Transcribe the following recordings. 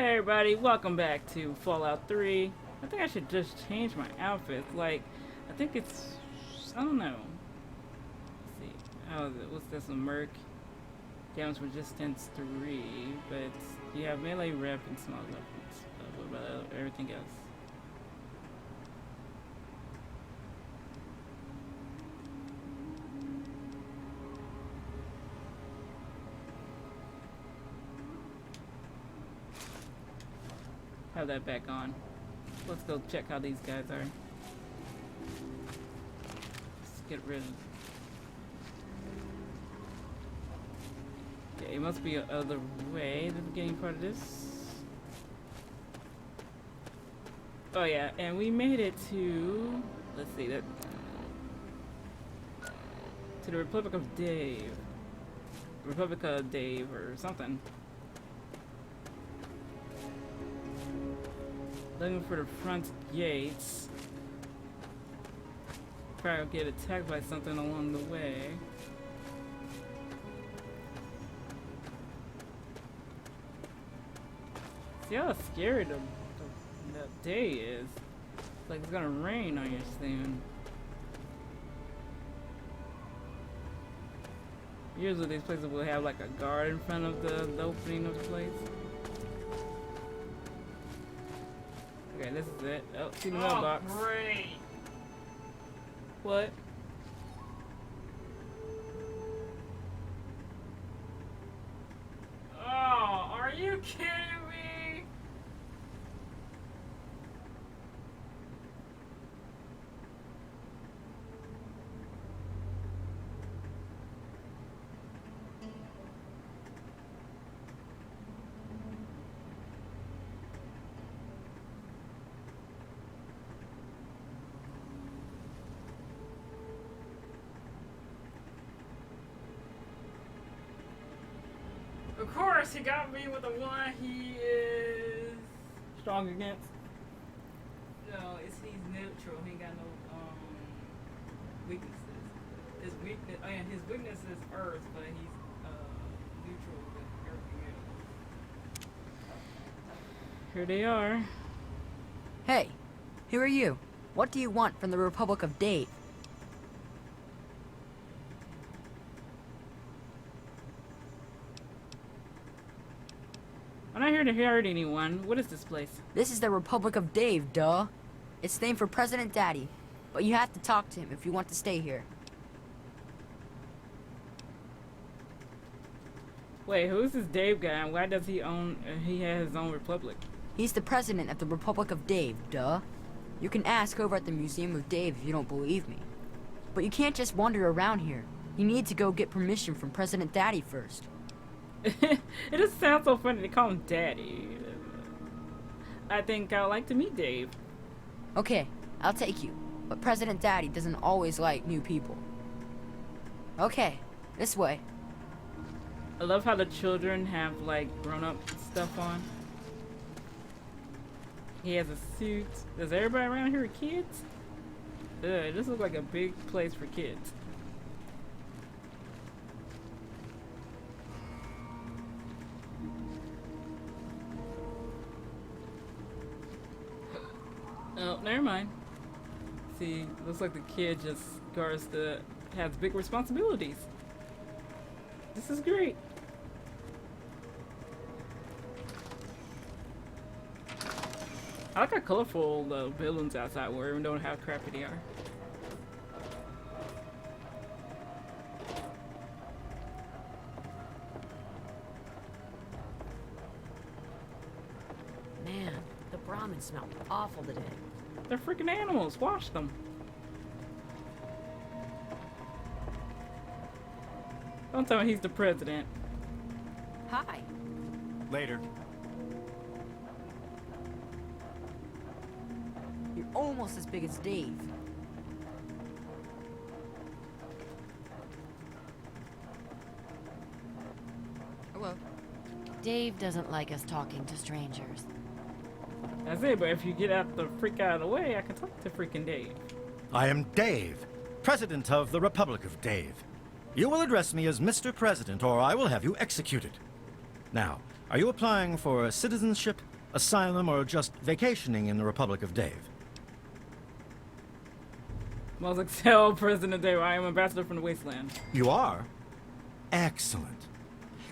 Hey everybody, welcome back to Fallout 3. I think I should just change my outfit. Like, I think it's... I don't know. Let's see. How is it? What's this one? Merc. Damage resistance 3. But you have melee rep and small weapons. What about everything else? Have that back on. Let's go check how these guys are. Let's get rid of... Okay, it must be other way at the beginning part of this. Oh yeah, and we made it to... Let's see, that... To the Republic of Dave. Republic of Dave or something. Looking for the front gates. Probably get attacked by something along the way. See how scary the day is. It's like it's gonna rain on you soon. Usually these places will have like a guard in front of the opening of the place. Okay, this is it. Oh, see the mailbox. Oh, great! What? Oh, are you kidding me? Of course, he got me with the one he is Strong against? no, he's neutral. He ain't got no weaknesses. His weakness, his weakness is Earth, but he's neutral with everything else. Here they are. Hey, who are you? What do you want from the Republic of Dave? I'm not here to hurt anyone. What is this place? This is the Republic of Dave, duh. It's named for President Daddy, but you have to talk to him if you want to stay here. Wait, who's this Dave guy and why does he own, he has his own republic? He's the president of the Republic of Dave, duh. You can ask over at the Museum of Dave if you don't believe me. But you can't just wander around here. You need to go get permission from President Daddy first. It just sounds so funny to call him Daddy. I think I would like to meet Dave. Okay, I'll take you. But President Daddy doesn't always like new people. Okay, this way. I love how the children have like grown-up stuff on. He has a suit. Does everybody around here have kids? Ugh, this looks like a big place for kids. Oh, never mind. See, looks like the kid just has big responsibilities. This is great. I like how colorful the buildings outside were, even though how crappy they are. Man, the ramen smelled awful today. They're freaking animals. Wash them. Don't tell me he's the president. Hi. Later. You're almost as big as Dave. Hello. Dave doesn't like us talking to strangers. That's it, but if you get out the freak out of the way, I can talk to freaking Dave. I am Dave, President of the Republic of Dave. You will address me as Mr. President, or I will have you executed. Now, are you applying for citizenship, asylum, or just vacationing in the Republic of Dave? Well, tell President Dave I am ambassador from the Wasteland. You are? Excellent.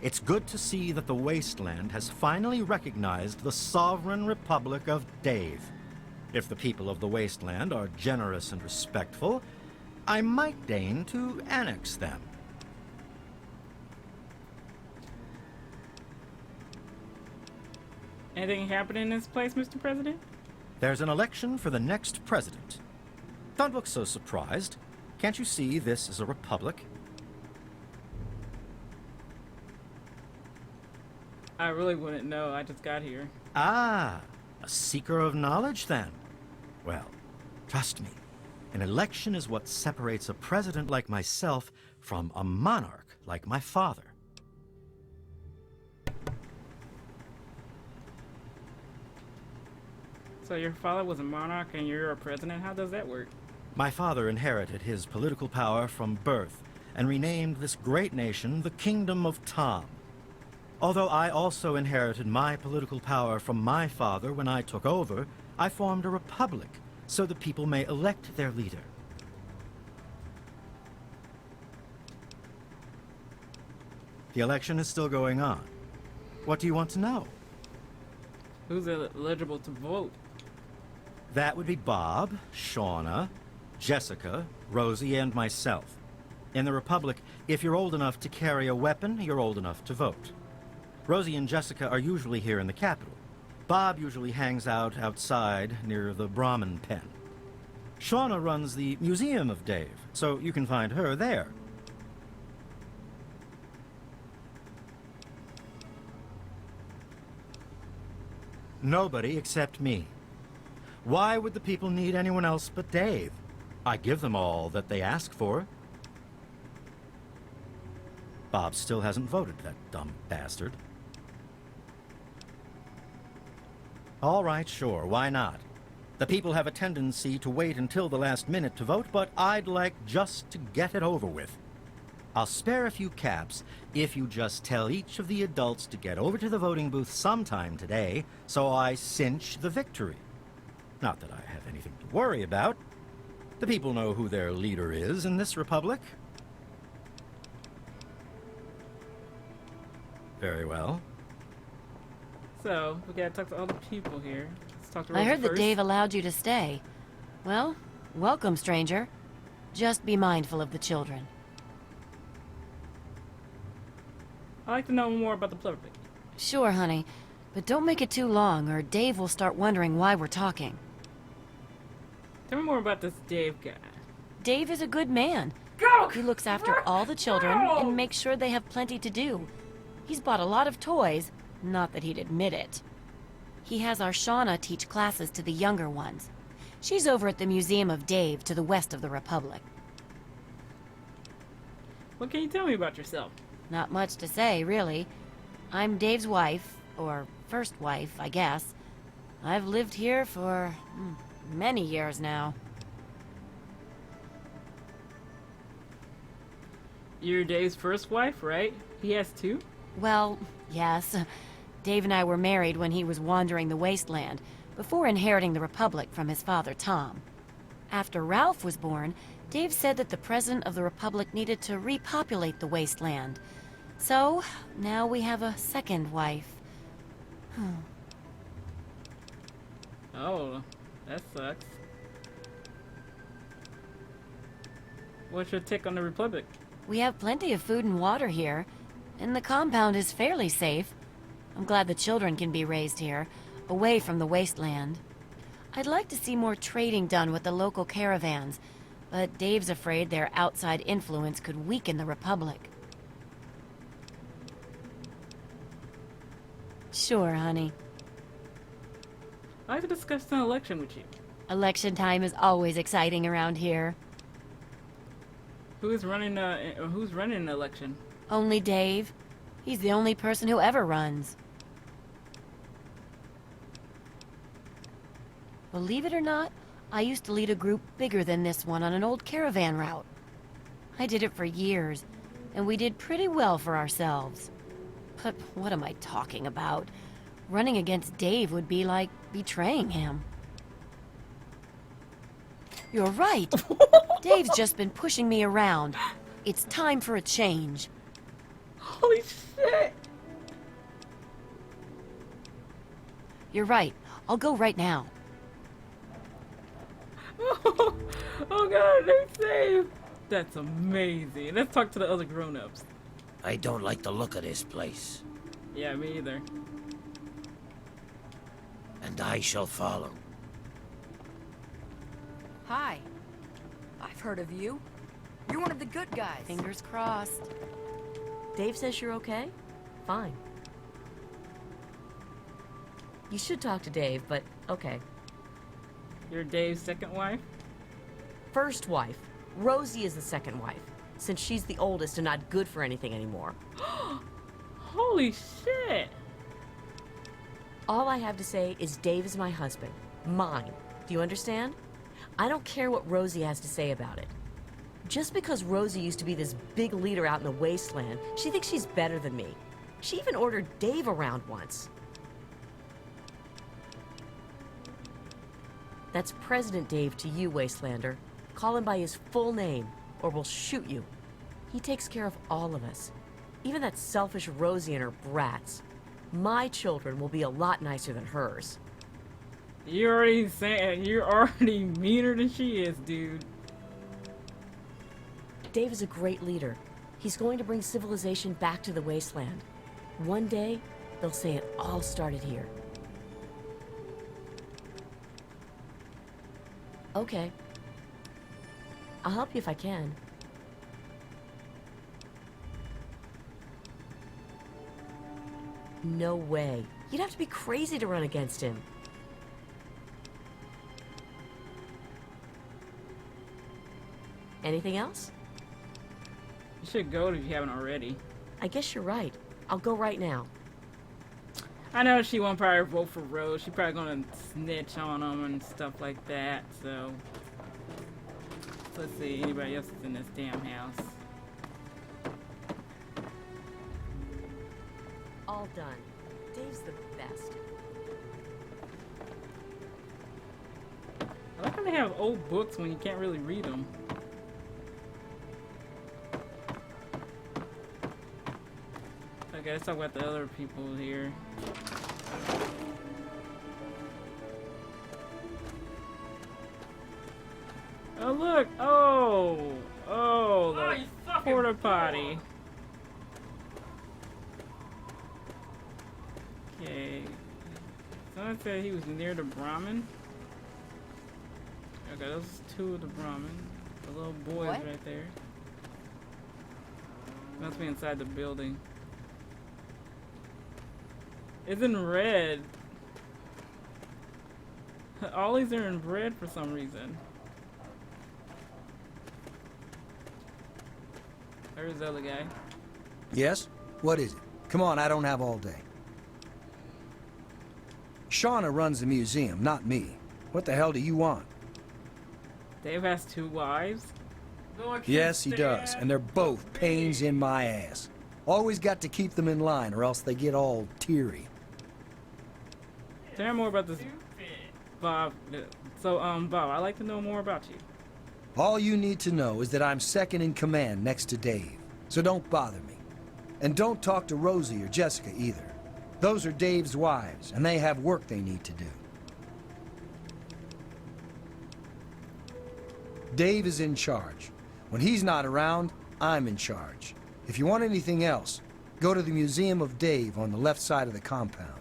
It's good to see that the Wasteland has finally recognized the sovereign Republic of Dave. If the people of the Wasteland are generous and respectful, I might deign to annex them. Anything happening in this place, Mr. President? There's an election for the next president. Don't look so surprised. Can't you see this is a republic? I really wouldn't know. I just got here. Ah, a seeker of knowledge then. Well, trust me, an election is what separates a president like myself from a monarch like my father. So your father was a monarch and you're a president? How does that work? My father inherited his political power from birth and renamed this great nation the Kingdom of Tom. Although I also inherited my political power from my father when I took over, I formed a republic so the people may elect their leader. The election is still going on. What do you want to know? Who's eligible to vote? That would be Bob, Shauna, Jessica, Rosie, and myself. In the Republic, if you're old enough to carry a weapon, you're old enough to vote. Rosie and Jessica are usually here in the capital. Bob usually hangs out outside near the Brahmin pen. Shauna runs the Museum of Dave, so you can find her there. Nobody except me. Why would the people need anyone else but Dave? I give them all that they ask for. Bob still hasn't voted, that dumb bastard. All right, sure, why not? The people have a tendency to wait until the last minute to vote, but I'd like just to get it over with. I'll spare a few caps if you just tell each of the adults to get over to the voting booth sometime today, so I cinch the victory. Not that I have anything to worry about. The people know who their leader is in this republic. Very well. So, we gotta talk to all the people here. Let's talk to I Rosie heard that first. Dave allowed you to stay. Well, welcome, stranger. Just be mindful of the children. I'd like to know more about the Republic. Sure, honey. But don't make it too long, or Dave will start wondering why we're talking. Tell me more about this Dave guy. Dave is a good man. He looks after all the children and makes sure they have plenty to do. He's bought a lot of toys, not that he'd admit it. He has our Shauna teach classes to the younger ones. She's over at the Museum of Dave to the west of the Republic. What can you tell me about yourself? Not much to say, really. I'm Dave's wife, or first wife, I guess. I've lived here for many years now. You're Dave's first wife, right? He has two? Well, yes. Dave and I were married when he was wandering the Wasteland, before inheriting the Republic from his father, Tom. After Ralph was born, Dave said that the President of the Republic needed to repopulate the Wasteland. So, now we have a second wife. Oh, that sucks. What's your take on the Republic? We have plenty of food and water here, and the compound is fairly safe. I'm glad the children can be raised here, away from the Wasteland. I'd like to see more trading done with the local caravans, but Dave's afraid their outside influence could weaken the Republic. Sure, honey. I'd like to discuss an election with you. Election time is always exciting around here. Who's running an election? Only Dave. He's the only person who ever runs. Believe it or not, I used to lead a group bigger than this one on an old caravan route. I did it for years, and we did pretty well for ourselves. But what am I talking about? Running against Dave would be like betraying him. You're right. Dave's just been pushing me around. It's time for a change. Holy shit! You're right. I'll go right now. Oh god, they saved! That's amazing. Let's talk to the other grown-ups. I don't like the look of this place, Yeah, me either. and I shall follow. Hi. I've heard of you. You're one of the good guys. Fingers crossed. Dave says you're okay? Fine. You should talk to Dave, but okay. You're Dave's second wife? First wife. Rosie is the second wife, since she's the oldest and not good for anything anymore. Holy shit! All I have to say is Dave is my husband. Mine. Do you understand? I don't care what Rosie has to say about it. Just because Rosie used to be this big leader out in the Wasteland, she thinks she's better than me. She even ordered Dave around once. That's President Dave to you, Wastelander. Call him by his full name, or we'll shoot you. He takes care of all of us. Even that selfish Rosie and her brats. My children will be a lot nicer than hers. You're already saying you're already meaner than she is, dude. Dave is a great leader. He's going to bring civilization back to the Wasteland. One day, they'll say it all started here. Okay. I'll help you if I can. No way. You'd have to be crazy to run against him. Anything else? You should go if you haven't already. I guess you're right. I'll go right now. I know she won't probably vote for Rose. She's probably gonna snitch on them and stuff like that. So let's see. Anybody else is in this damn house? All done. Dave's the best. I like how they have old books when you can't really read them. Okay, let's talk about the other people here. Oh look! Oh! Oh, Oh, the you fucking porta potty. Okay. Someone said he was near the Brahmin. Okay, those are two of the Brahmin. The little boys What? right there. Must be inside the building. It's in red. All these are in red for some reason. There's the other guy. Yes? What is it? Come on, I don't have all day. Shauna runs the museum, not me. What the hell do you want? Dave has two wives. No, I can't Yes, he does, stand and they're both pains in my ass. Always got to keep them in line or else they get all teary. Tell me more about this, Stupid. Bob. So, Bob, I'd like to know more about you. All you need to know is that I'm second in command next to Dave, so don't bother me. And don't talk to Rosie or Jessica either. Those are Dave's wives, and they have work they need to do. Dave is in charge. When he's not around, I'm in charge. If you want anything else, go to the Museum of Dave on the left side of the compound.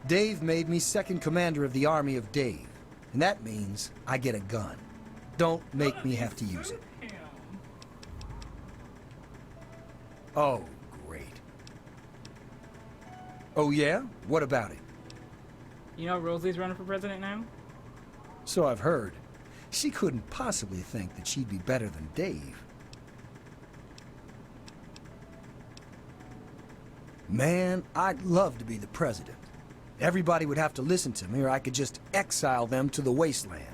Dave made me second commander of the Army of Dave, and that means I get a gun. Don't make me have to use it. Him. Oh, great. Oh yeah? What about it? You know Rosie's running for president now? So I've heard. She couldn't possibly think that she'd be better than Dave. Man, I'd love to be the president. Everybody would have to listen to me, or I could just exile them to the Wasteland.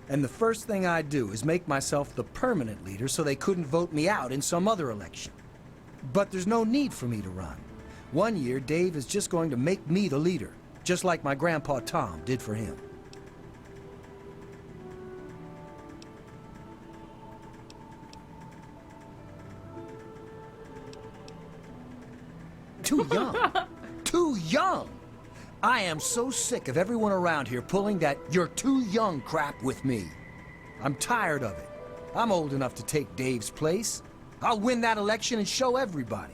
And the first thing I'd do is make myself the permanent leader so they couldn't vote me out in some other election. But there's no need for me to run. One year, Dave is just going to make me the leader, just like my grandpa Tom did for him. Too young. Too young! I am so sick of everyone around here pulling that "you're too young" crap with me. I'm tired of it. I'm old enough to take Dave's place. I'll win that election and show everybody.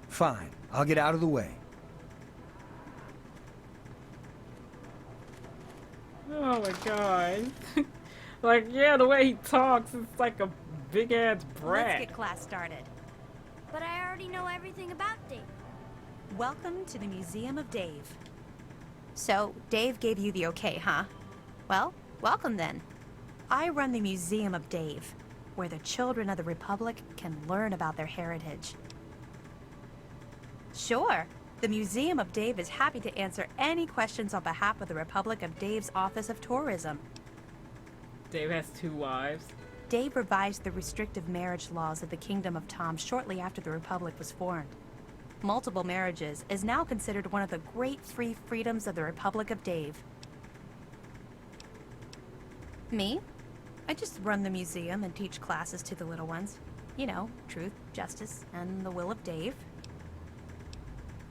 Fine, I'll get out of the way. Oh my god. Like, yeah, the way he talks, it's like a big ass brat. Let's get class started. But I already know everything about Dave. Welcome to the Museum of Dave. So, Dave gave you the okay, huh? Well, welcome then. I run the Museum of Dave, where the children of the Republic can learn about their heritage. Sure, the Museum of Dave is happy to answer any questions on behalf of the Republic of Dave's Office of Tourism. Dave has 2 wives. Dave revised the restrictive marriage laws of the Kingdom of Tom shortly after the Republic was formed. Multiple marriages is now considered one of the great free freedoms of the Republic of Dave. Me? I just run the museum and teach classes to the little ones. You know, truth, justice, and the will of Dave.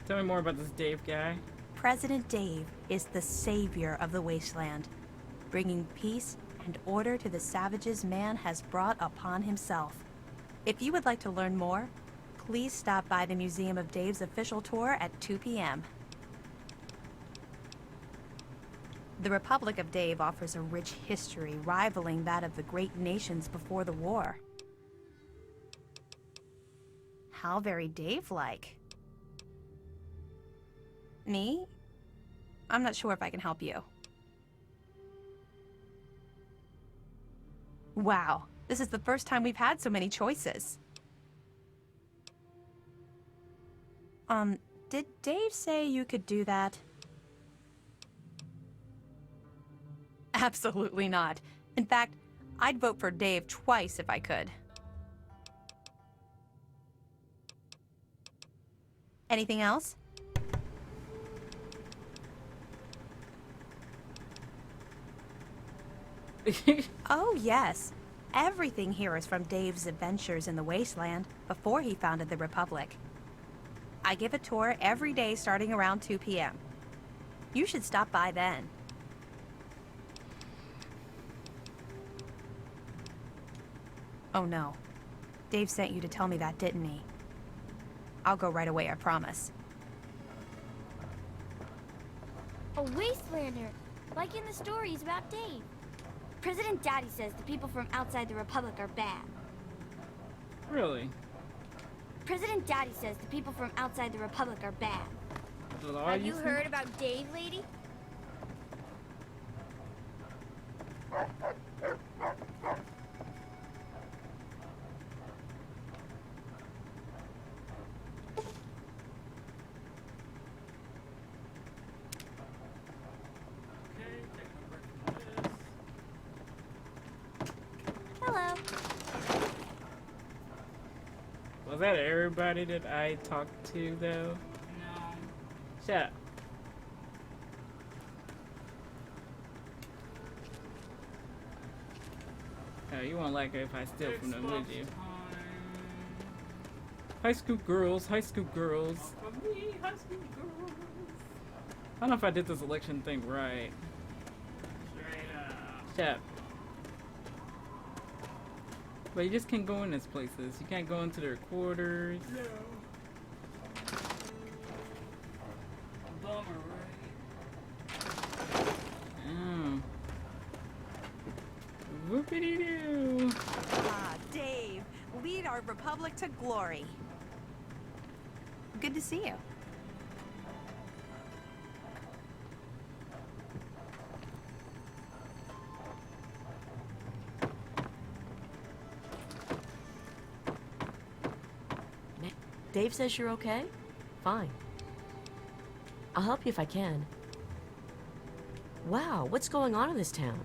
Tell me more about this Dave guy. President Dave is the savior of the Wasteland, bringing peace and order to the savages man has brought upon himself. If you would like to learn more, please stop by the Museum of Dave's official tour at 2 p.m. The Republic of Dave offers a rich history rivaling that of the great nations before the war. How very Dave-like. Me? I'm not sure if I can help you. Wow, this is the first time we've had so many choices. Did Dave say you could do that? Absolutely not. In fact, I'd vote for Dave twice if I could. Anything else? Oh, yes. Everything here is from Dave's adventures in the Wasteland before he founded the Republic. I give a tour every day starting around 2 p.m. You should stop by then. Oh no. Dave sent you to tell me that, didn't he? I'll go right away, I promise. A Wastelander, like in the stories about Dave. President Daddy says the people from outside the Republic are bad. Really? President Daddy says the people from outside the Republic are bad. Have you heard about Dave, lady? Hello. Was that everybody that I talked to, though? No. Shut up. Oh, you won't like it if I steal from them, would you? High school girls, high school girls. For me, high school girls. I don't know if I did this election thing right. Straight up. Shut up. But you just can't go in these places. You can't go into their quarters. No. Bummer, right? Oh. Whoopity-doo. Ah, Dave, lead our Republic to glory. Good to see you. Dave says you're okay? Fine. I'll help you if I can. Wow, what's going on in this town?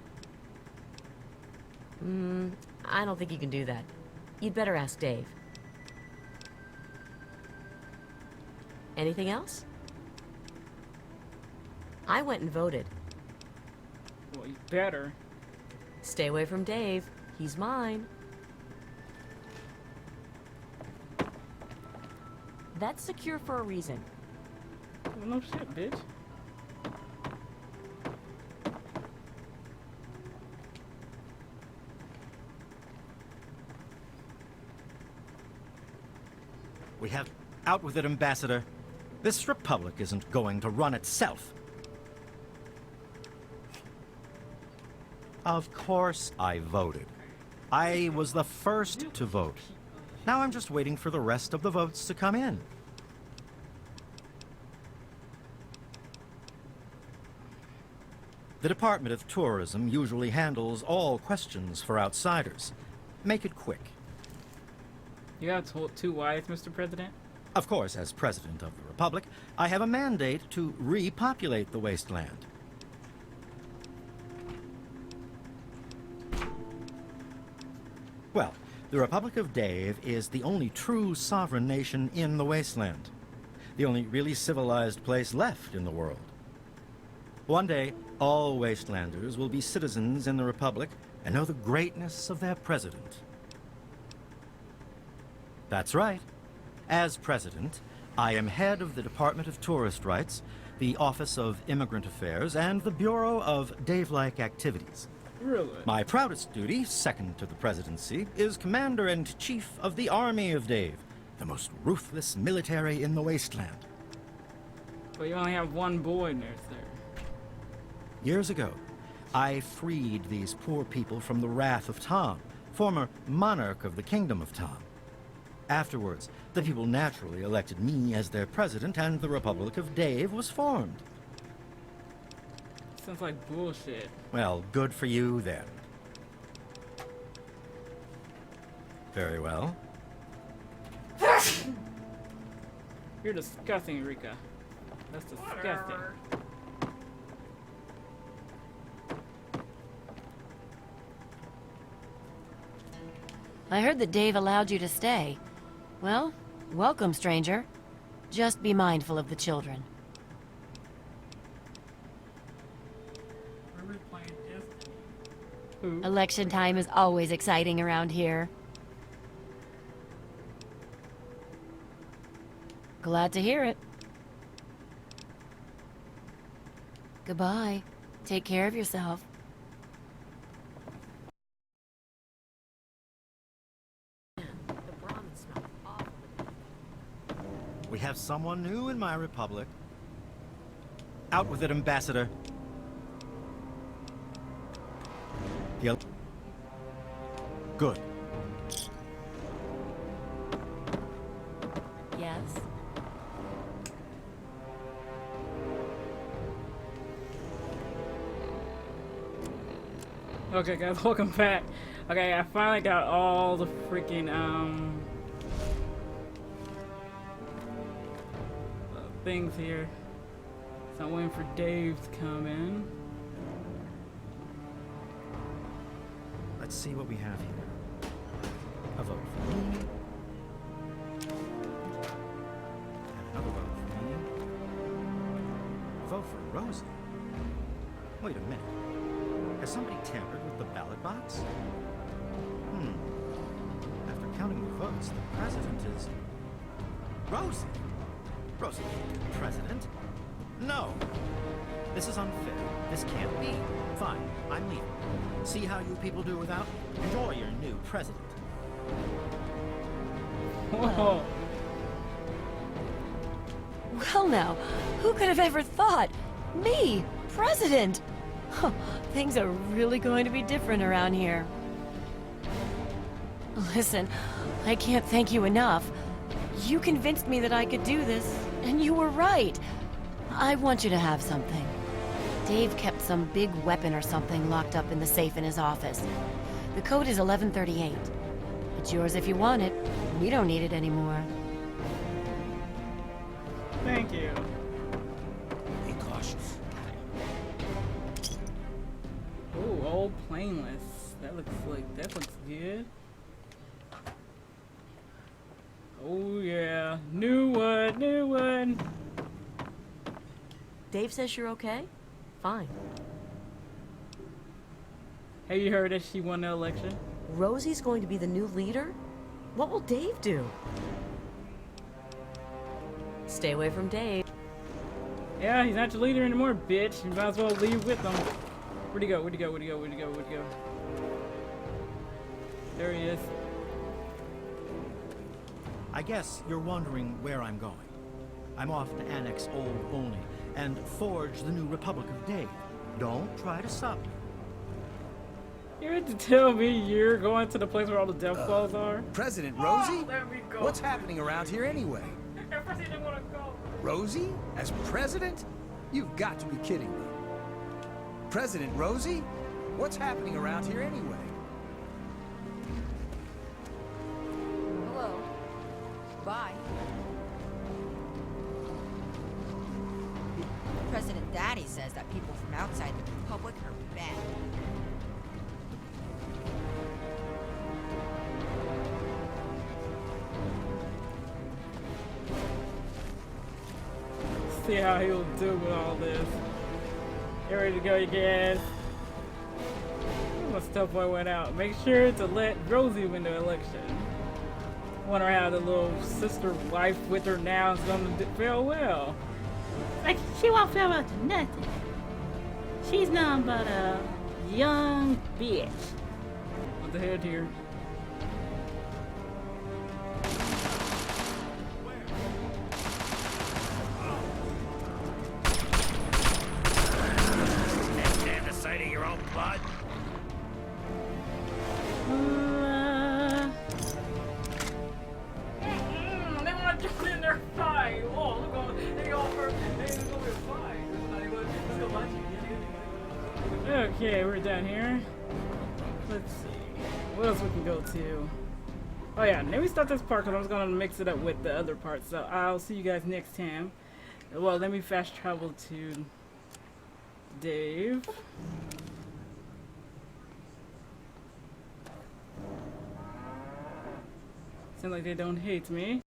I don't think you can do that. You'd better ask Dave. Anything else? I went and voted. Well, you better. Stay away from Dave. He's mine. That's secure for a reason. Well, no shit, bitch. We have... Out with it, Ambassador. This republic isn't going to run itself. Of course I voted. I was the first to vote. Now I'm just waiting for the rest of the votes to come in. The Department of Tourism usually handles all questions for outsiders. Make it quick. You got two wives, Mr. President? Of course, as President of the Republic, I have a mandate to repopulate the Wasteland. Well, the Republic of Dave is the only true sovereign nation in the Wasteland. The only really civilized place left in the world. One day, all Wastelanders will be citizens in the Republic and know the greatness of their president. That's right. As President, I am head of the Department of Tourist Rights, the Office of Immigrant Affairs, and the Bureau of Dave-like Activities. Really? My proudest duty, second to the presidency, is Commander-in-Chief of the Army of Dave, the most ruthless military in the Wasteland. But you only have one boy nurse there. Years ago, I freed these poor people from the wrath of Tom, former monarch of the Kingdom of Tom. Afterwards, the people naturally elected me as their president, and the Republic of Dave was formed. Sounds like bullshit. Well, good for you, then. Very well. You're disgusting, Rika. That's disgusting. Whatever. I heard that Dave allowed you to stay. Well, welcome, stranger. Just be mindful of the children. We're playing Destiny. Who? Election time is always exciting around here. Glad to hear it. Goodbye. Take care of yourself. We have someone new in my republic. Out with it, Ambassador. Good. Yes? Okay, guys, welcome back. Okay, I finally got all the freaking, things here. So I'm waiting for Dave to come in. Let's see what we have here. A vote for me. And another vote for me. A vote for Rosie. Wait a minute. Has somebody tampered with the ballot box? After counting the votes, the president is... Rosie! Rosie can't be president. No! This is unfair. This can't be. Fine, I'm leaving. See how you people do without me. Enjoy your new president. Whoa. Well now, who could have ever thought? Me, president! Huh, things are really going to be different around here. Listen, I can't thank you enough. You convinced me that I could do this, and you were right. I want you to have something. Dave kept some big weapon or something locked up in the safe in his office. The code is 1138. It's yours if you want it. We don't need it anymore. Thank you. Be cautious. Ooh, old plainless. That looks good. Oh yeah, new one. Dave says you're okay, fine. Have you heard that she won the election? Rosie's going to be the new leader? What will Dave do? Stay away from Dave. Yeah, he's not your leader anymore, bitch. You might as well leave with him. Where'd he go? Where'd he go? Where'd he go? Where'd he go? Where'd he go? There he is. I guess you're wondering where I'm going. I'm off to annex Old Olney and forge the new Republic of Dave. Don't try to stop me. You had to tell me you're going to the place where all the death claws are? President Rosie? There we go. What's happening around here anyway? At first he didn't want to go. Rosie? As president? You've got to be kidding me. President Rosie? What's happening around here anyway? Hello. Bye. President Daddy says that people from outside the Republic are bad. See how he'll do with all this. You ready to go again? My stuff boy went out. Make sure to let Rosie win the election. Wonder how the little sister wife with her now is gonna fare well. Like, she won't feel up to nothing. She's nothing but a young bitch. What the head here? Stand the sight of your own blood? They want to jump in there fight. Oh, look on. They all first. They just go and fight. Let's go watch you. Okay, we're down here. Let's see. What else we can go to? Oh yeah, let me start this part because I was going to mix it up with the other parts. So I'll see you guys next time. Well, let me fast travel to Dave. Seems like they don't hate me.